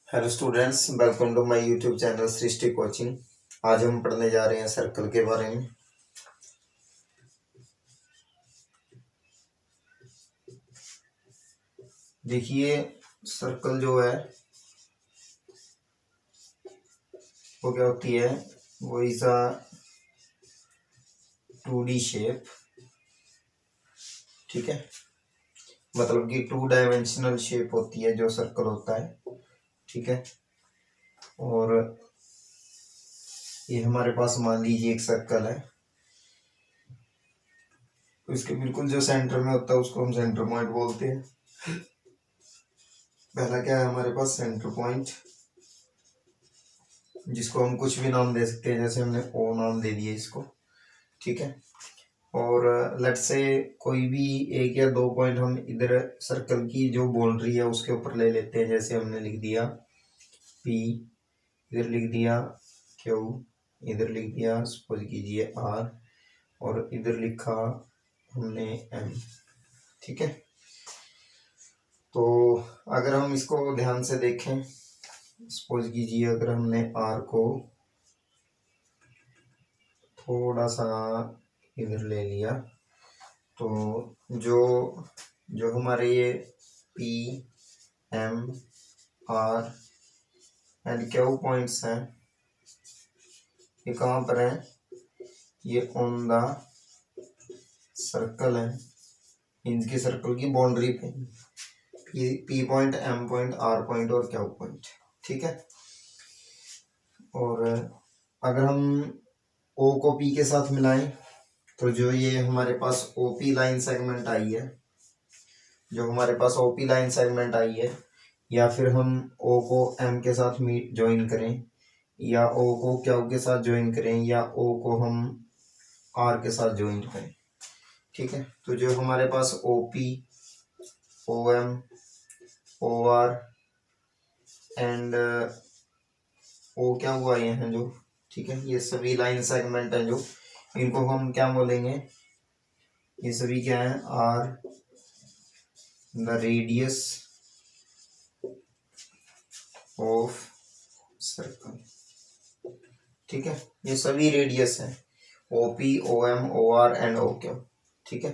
Hello students, welcome to my YouTube channel Srishti coaching. आज हम पढ़ने जा रहे हैं सर्कल के बारे में। देखिए, सर्कल जो है वो क्या होती है, वो इज अ 2D शेप। ठीक है, मतलब कि 2 डायमेंशनल शेप होती है जो सर्कल होता है। ठीक है, और ये हमारे पास मान लीजिए एक सर्कल है, तो इसके बिल्कुल जो सेंटर में होता है उसको हम सेंटर पॉइंट बोलते हैं। पहला क्या है हमारे पास, सेंटर पॉइंट, जिसको हम कुछ भी नाम दे सकते हैं, जैसे हमने ओ नाम दे दिया इसको। ठीक है, और लेट्स से कोई भी एक या दो पॉइंट हम इधर सर्कल की जो बाउंड्री है उसके ऊपर ले लेते हैं। जैसे हमने लिख दिया P, इधर लिख दिया Q, इधर लिख दिया सपोज कीजिए R, और इधर लिखा हमने M। ठीक है, तो अगर हम इसको ध्यान से देखें, सपोज कीजिए अगर हमने R को थोड़ा सा इधर ले लिया, तो जो जो हमारे ये P, M, R and Q points हैं, ये कहाँ पर हैं, ये ऑन द सर्कल है, इनकी सर्कल की बाउंड्री पे P point, M point, R point और Q पॉइंट। ठीक है, और अगर हम O को P के साथ मिलाएं, तो जो ये हमारे पास OP लाइन सेगमेंट आई है, जो हमारे पास OP लाइन सेगमेंट आई है, या फिर हम O को M के साथ ज्वाइन करें, या O को Q के साथ ज्वाइन करें, या O को हम R के साथ ज्वाइन करें। ठीक है, तो जो हमारे पास OP, OM, OR and O क्या हुआ ये हैं जो, ठीक है, ये सभी लाइन सेगमेंट हैं जो, इनको हम क्या बोलेंगे, ये सभी क्या है, are the radius of circle. ठीक है, ये सभी रेडियस हैं, OP, OM, OR and OQ। ठीक है,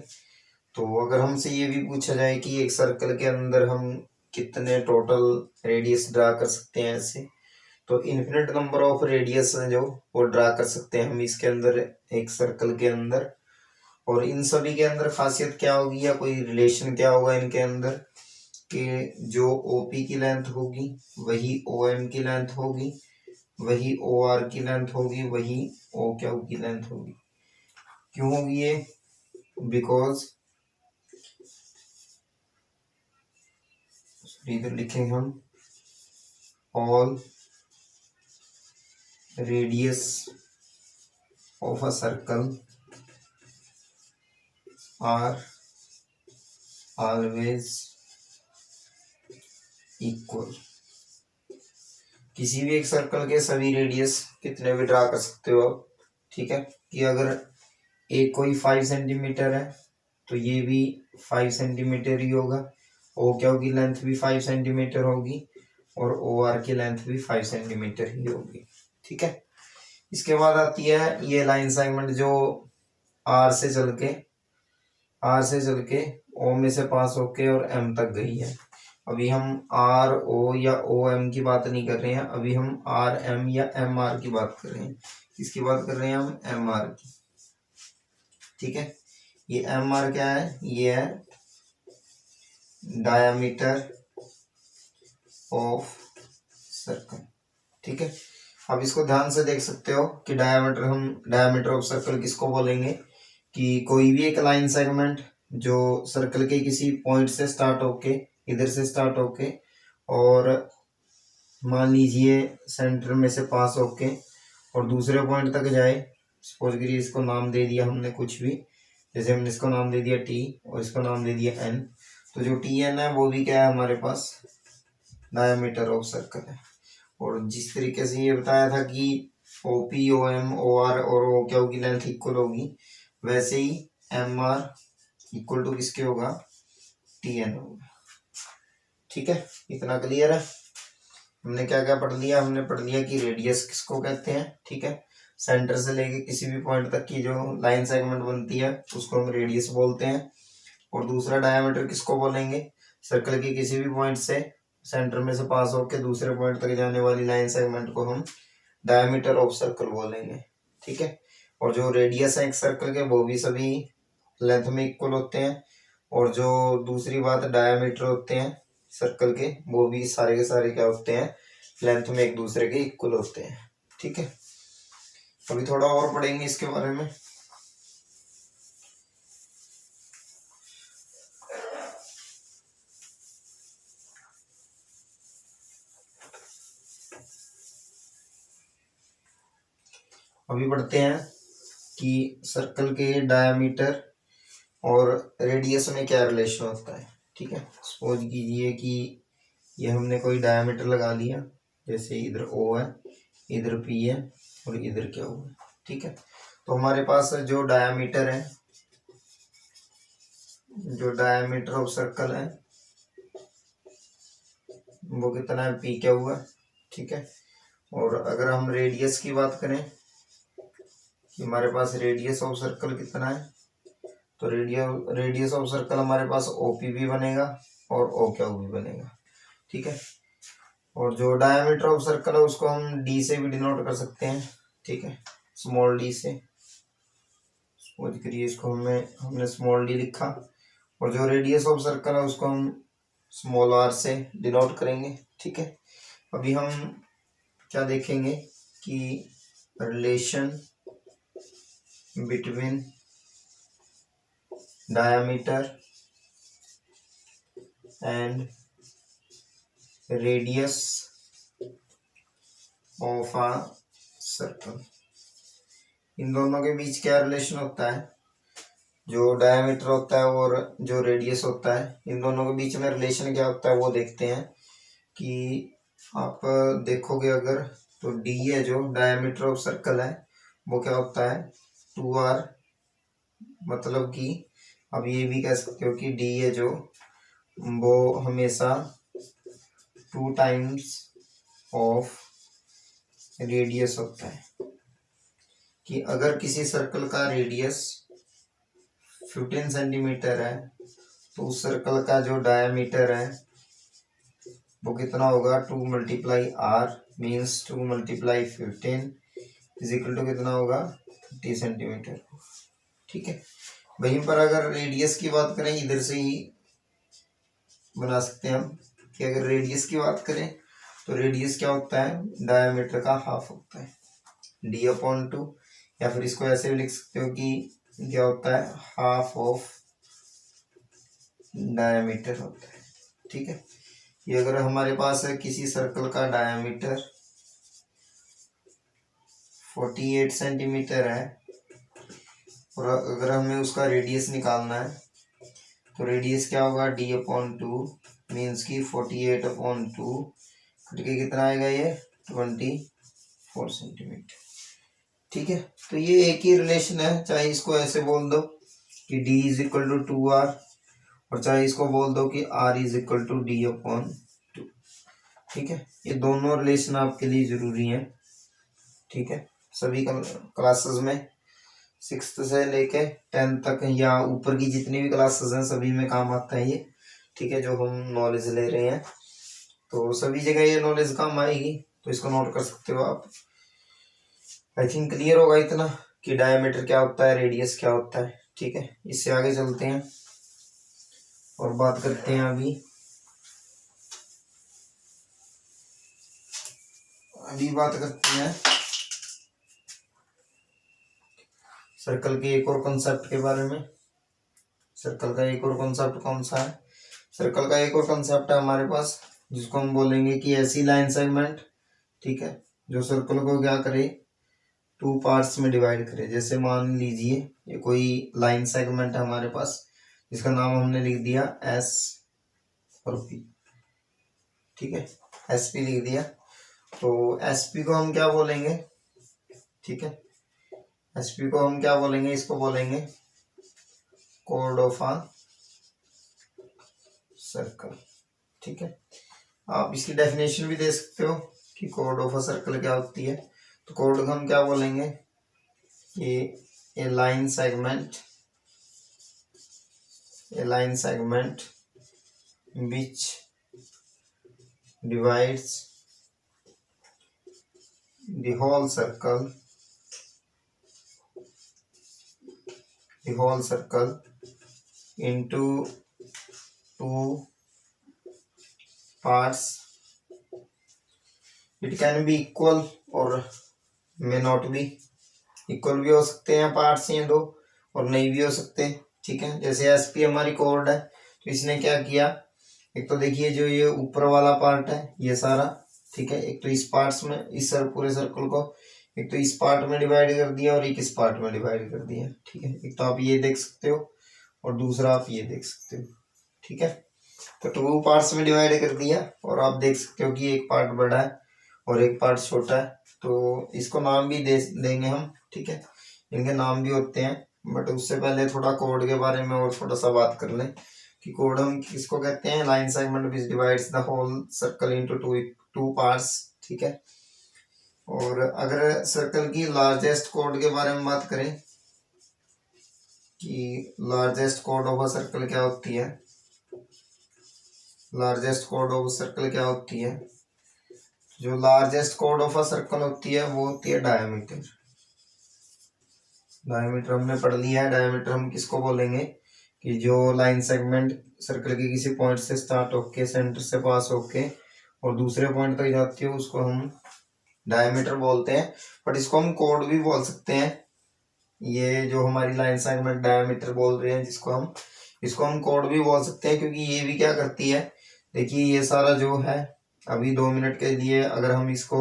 तो अगर हमसे ये भी पूछा जाए कि एक सर्कल के अंदर हम कितने टोटल रेडियस ड्रा कर सकते हैं ऐसे, तो इन्फिनिट नंबर ऑफ रेडियस है जो वो ड्रा कर सकते हैं हम इसके अंदर, एक सर्कल के अंदर। और इन सभी के अंदर खासियत क्या होगी, या कोई रिलेशन क्या होगा इनके अंदर, कि जो OP की लेंथ होगी वही OM की लेंथ होगी, वही OR की लेंथ होगी, वही OQ की लेंथ होगी। क्यों होगी ये, बिकॉज इधर लिखेंगे हम all radius of a circle are always equal. किसी भी एक सर्कल के सभी रेडियस कितने भी ड्रा कर सकते हो आप। ठीक है, कि अगर एक कोई 5 सेंटीमीटर है तो ये भी 5 सेंटीमीटर ही होगा, OQ की लेंथ भी 5 सेंटीमीटर होगी, और OR की लेंथ भी 5 सेंटीमीटर ही होगी। ठीक है, इसके बाद आती है ये लाइन सेगमेंट जो R से चल के O में से पास होके और M तक गई है। अभी हम RO या OM की बात नहीं कर रहे हैं, अभी हम RM या MR की बात कर रहे हैं। किसकी बात कर रहे हैं हम, MR की। ठीक है, ये MR क्या है, ये है डायामीटर ऑफ सर्कल। ठीक है, अब इसको ध्यान से देख सकते हो कि डायामीटर ऑफ सर्कल किसको बोलेंगे, कि कोई भी एक लाइन सेगमेंट जो सर्कल के किसी पॉइंट से स्टार्ट होके, इधर से स्टार्ट होके, और मान लीजिए सेंटर में से पास होके और दूसरे पॉइंट तक जाए। सपोज करिए इसको नाम दे दिया हमने कुछ भी, जैसे हमने इसको नाम दे दिया T और इसको नाम दे दिया N, तो जो TN है वो भी क्या है हमारे पास, डायमीटर ऑफ सर्कल है। और जिस तरीके से ये बताया था कि OP, OM, OR और OQ की लेंथ इक्वल होगी, वैसे ही MR इक्वल टू किसके होगा, TN होगा। ठीक है, इतना क्लियर है। हमने क्या क्या पढ़ लिया, हमने पढ़ लिया कि रेडियस किसको कहते हैं, ठीक है। सेंटर से लेके किसी भी पॉइंट तक की जो लाइन सेगमेंट बनती है उसको हम रेडियस बोलते हैं। और दूसरा डायमीटर किसको बोलेंगे, सर्कल के किसी भी पॉइंट से सेंटर में से पास होकर दूसरे पॉइंट तक जाने वाली लाइन सेगमेंट को हम डायमीटर ऑफ सर्कल बोलेंगे, ठीक है। और जो रेडियस है एक सर्कल के वो भी सभी लेंथ में इक्वल होते हैं, और जो दूसरी बात डायमीटर होते हैं सर्कल के वो भी सारे के सारे क्या होते हैं, लेंथ में एक दूसरे के इक्वल होते हैं, ठीक है। अभी थोड़ा और पढ़ेंगे इसके बारे में। अभी पढ़ते हैं कि सर्कल के डायमीटर और रेडियस में क्या रिलेशन होता है, ठीक है। सपोज कीजिए कि ये हमने कोई डायमीटर लगा लिया, जैसे इधर ओ है, इधर पी है और इधर क्या हुआ, ठीक है। तो हमारे पास जो डायमीटर है, जो डायमीटर ऑफ सर्कल है वो कितना है, पी क्या हुआ, ठीक है। और अगर हम रेडियस की बात करें कि हमारे पास रेडियस ऑफ सर्कल कितना है, तो रेडियस ऑफ सर्कल हमारे पास ओपी भी बनेगा और ओ क्यू भी बनेगा, ठीक है। और जो डायमीटर ऑफ सर्कल है उसको हम डी से भी डिनोट कर सकते हैं, ठीक है, स्मॉल डी से। सपोज करिए इसको हमने स्मॉल डी लिखा, और जो रेडियस ऑफ सर्कल है उसको हम स्मॉल आर से डिनोट करेंगे, ठीक है। अभी हम क्या देखेंगे कि relation between diameter and radius of a circle, इन दोनों के बीच क्या रिलेशन होता है। जो डायमीटर होता है और जो रेडियस होता है इन दोनों के बीच में रिलेशन क्या होता है वो देखते हैं। कि आप देखोगे अगर तो डी है जो डायमीटर ऑफ सर्कल है वो क्या होता है 2r, मतलब कि अब ये भी कह सकते हो कि डी है जो वो हमेशा 2 टाइम्स ऑफ रेडियस होता है। कि अगर किसी सर्कल का रेडियस 15 सेंटीमीटर है तो उस सर्कल का जो डायमीटर है वो कितना होगा 2 multiply r means 2 multiply 15 is equal to कितना होगा 30 सेंटीमीटर, ठीक है। वहीं पर अगर रेडियस की बात करें इधर से ही बना सकते हैं हम कि अगर रेडियस की बात करें तो रेडियस क्या होता है डायमीटर का हाफ होता है डी अपॉन 2, या फिर इसको ऐसे भी लिख सकते हो कि क्या होता है हाफ ऑफ डायमीटर होता है, ठीक है। ये अगर हमारे पास है किसी सर्कल का डायमीटर 48 सेंटीमीटर है और अगर हमें उसका रेडियस निकालना है तो रेडियस क्या होगा डी अपॉन 2 मीन्स की 48 अपॉन 2 करके कितना आएगा ये 24 सेंटीमीटर, ठीक है। तो ये एक ही रिलेशन है, चाहे इसको ऐसे बोल दो कि d is equal to 2r और चाहे इसको बोल दो कि r is equal to d upon 2, ठीक है। ये दोनों रिलेशन आपके लिए जरूरी है, ठीक है। सभी क्लासेस में 6th से लेके 10th तक या ऊपर की जितनी भी क्लासेस हैं सभी में काम आता है ये, ठीक है। जो हम नॉलेज ले रहे हैं तो सभी जगह ये नॉलेज काम आएगी, तो इसको नोट कर सकते हो आप। आई थिंक क्लियर होगा इतना कि डायमीटर क्या होता है रेडियस क्या होता है, ठीक है। इससे आगे चलते हैं और बात करते हैं अभी बात करते हैं सर्कल के एक और कॉन्सेप्ट के बारे में। सर्कल का एक और कॉन्सेप्ट कौन सा है, सर्कल का एक और कॉन्सेप्ट है हमारे पास जिसको हम बोलेंगे कि ऐसी लाइन सेगमेंट, ठीक है, जो सर्कल को क्या करे 2 पार्ट्स में डिवाइड करे। जैसे मान लीजिए ये कोई लाइन सेगमेंट है हमारे पास जिसका नाम हमने लिख दिया एस और पी, ठीक है, एस पी लिख दिया। तो एस पी को हम क्या बोलेंगे, ठीक है, एस पी को हम क्या बोलेंगे, इसको बोलेंगे कोड ऑफ आ सर्कल, ठीक है। आप इसकी डेफिनेशन भी दे सकते हो कि कोड ऑफ अ सर्कल क्या होती है। तो कोड को हम क्या बोलेंगे कि a line segment which divides the whole circle into two parts. It can be equal or may not be. Equal भी हो सकते हैं पार्ट्स ये दो, और नहीं भी हो सकते। ठीक है, जैसे एसपी हमारी कोड है, तो इसने क्या किया, एक तो देखिए जो ये ऊपर वाला पार्ट है ये सारा, ठीक है, एक तो इस पार्ट्स में इस पूरे सर्कल को एक तो इस पार्ट में डिवाइड कर दिया और एक इस पार्ट में डिवाइड कर दिया। ठीक है, एक तो आप ये देख सकते हो और दूसरा आप ये देख सकते हो। ठीक है, तो टू पार्ट्स में डिवाइड कर दिया और आप देख सकते हो कि एक पार्ट बड़ा है और एक पार्ट छोटा है। तो इसको नाम भी देंगे हम। ठीक है, इनके नाम भी होते हैं, बट उससे पहले थोड़ा कोड के बारे में और थोड़ा सा बात कर लें कि कोड हम किसको कहते हैं। Line segment which divides the whole circle into two parts. ठीक है, और अगर सर्कल की लार्जेस्ट कोड के बारे में बात करें कि largest code of a circle क्या होती है, लार्जेस्ट कोड ऑफ सर्कल क्या होती है, जो largest code of a circle होती है वो होती है डायमीटर। डायमीटर हमने पढ़ लिया है। डायमीटर हम किसको बोलेंगे कि जो लाइन सेगमेंट सर्कल के किसी पॉइंट से स्टार्ट होके सेंटर से पास होके और दूसरे पॉइंट तक जाती है उसको हम डायमीटर बोलते हैं। बट इसको हम कोड भी बोल सकते हैं। ये जो हमारी लाइन सेगमेंट डायमीटर बोल रहे हैं जिसको हम, इसको हम कोड भी बोल सकते हैं, क्योंकि ये भी क्या करती है, देखिए ये सारा जो है अभी 2 मिनट के लिए अगर हम इसको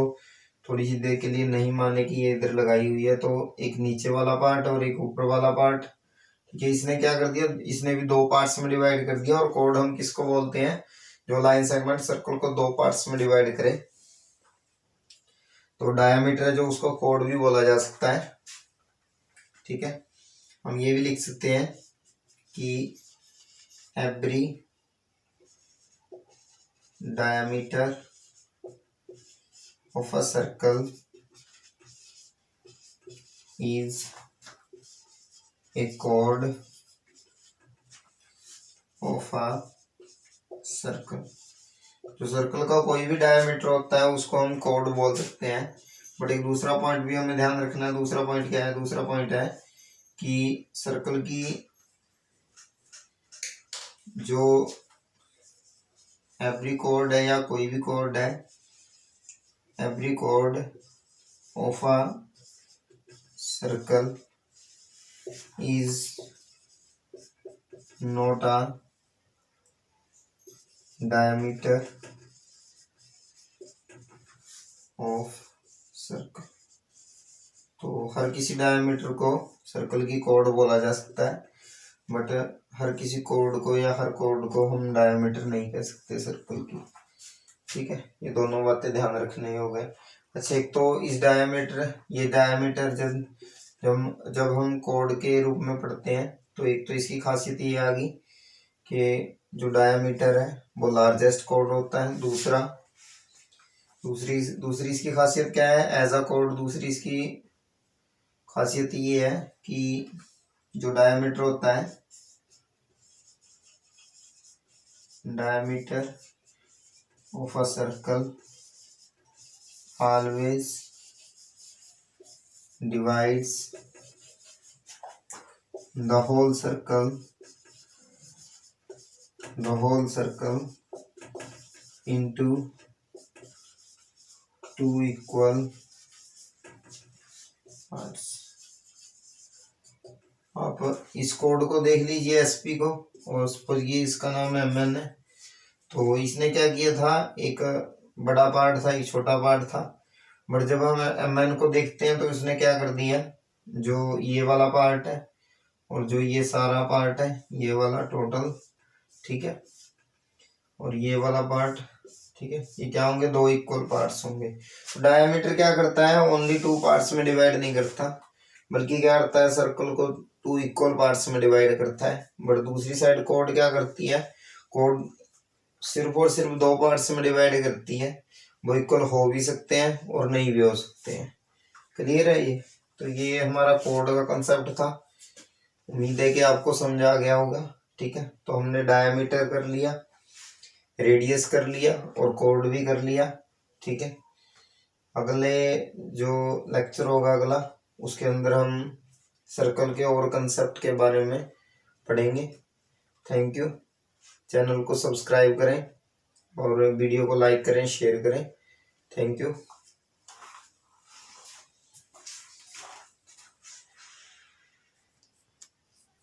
थोड़ी सी देर के लिए नहीं माने कि ये इधर लगाई हुई है, तो एक नीचे वाला पार्ट और एक ऊपर वाला पार्ट, ठीक है, इसने क्या कर दिया, इसने भी 2 पार्ट्स में डिवाइड कर दिया। और कोड हम किसको बोलते हैं, जो लाइन सेगमेंट सर्कल को 2 पार्ट्स में डिवाइड करे, तो डायमीटर जो उसको कोड भी बोला जा सकता है। ठीक है, हम ये भी लिख सकते हैं कि every diameter of a circle is a chord of a circle। जो सर्कल का कोई भी डायमीटर होता है उसको हम कोड बोल सकते हैं। बट एक दूसरा पॉइंट भी हमें ध्यान रखना है। दूसरा पॉइंट क्या है, दूसरा पॉइंट है कि सर्कल की जो एवरी कोड है या कोई भी कोड है, every chord of a circle is not a diameter of circle। तो हर किसी डायमीटर को सर्कल की कोड बोला जा सकता है, बट हर किसी कोड को या हर कोड को हम डायमीटर नहीं कह सकते सर्कल की। ठीक है, ये दोनों बातें ध्यान रखने हो गए। अच्छा, एक तो इस डायमीटर, ये डायमीटर जब हम कोड के रूप में पढ़ते हैं तो एक तो इसकी खासियत ये आ गई कि जो डायमीटर है वो लार्जेस्ट कोड होता है। दूसरी इसकी खासियत क्या है एज अ कोड, दूसरी इसकी खासियत ये है कि जो डायमीटर होता है, diameter of a circle always divides the whole circle into two equal parts। आप इस कोड को देख लीजिए एसपी को, और सपोज ये इसका नाम है एमएन है। तो इसने क्या किया था, एक बड़ा पार्ट था एक छोटा पार्ट था, बट जब हम एमएन को देखते हैं तो इसने क्या कर दिया, जो ये वाला पार्ट है और जो ये सारा पार्ट है, ये वाला टोटल, ठीक है, और ये वाला पार्ट, ठीक है, ये क्या होंगे, 2 इक्वल पार्ट्स होंगे। तो डायमीटर क्या करता है, ओनली 2 पार्ट्स में डिवाइड नहीं करता, बल्कि क्या करता है, सर्कल को 2 इक्वल पार्ट्स में डिवाइड करता है। बट दूसरी साइड कोड क्या करती है, कोड सिर्फ और सिर्फ दो पार्ट्स में डिवाइड करती है, वो इक्वल हो भी सकते हैं और नहीं भी हो सकते हैं। क्लियर है ये? तो ये हमारा कोड का कंसेप्ट था। उम्मीद है कि आपको समझ आ गया होगा। ठीक है, तो हमने डायमीटर कर लिया, रेडियस कर लिया और कोड भी कर लिया। ठीक है, अगले जो लेक्चर होगा अगला, उसके अंदर हम सर्कल के और कंसेप्ट के बारे में पढ़ेंगे। Thank you. चैनल को सब्सक्राइब करें और वीडियो को लाइक करें, शेयर करें। Thank you.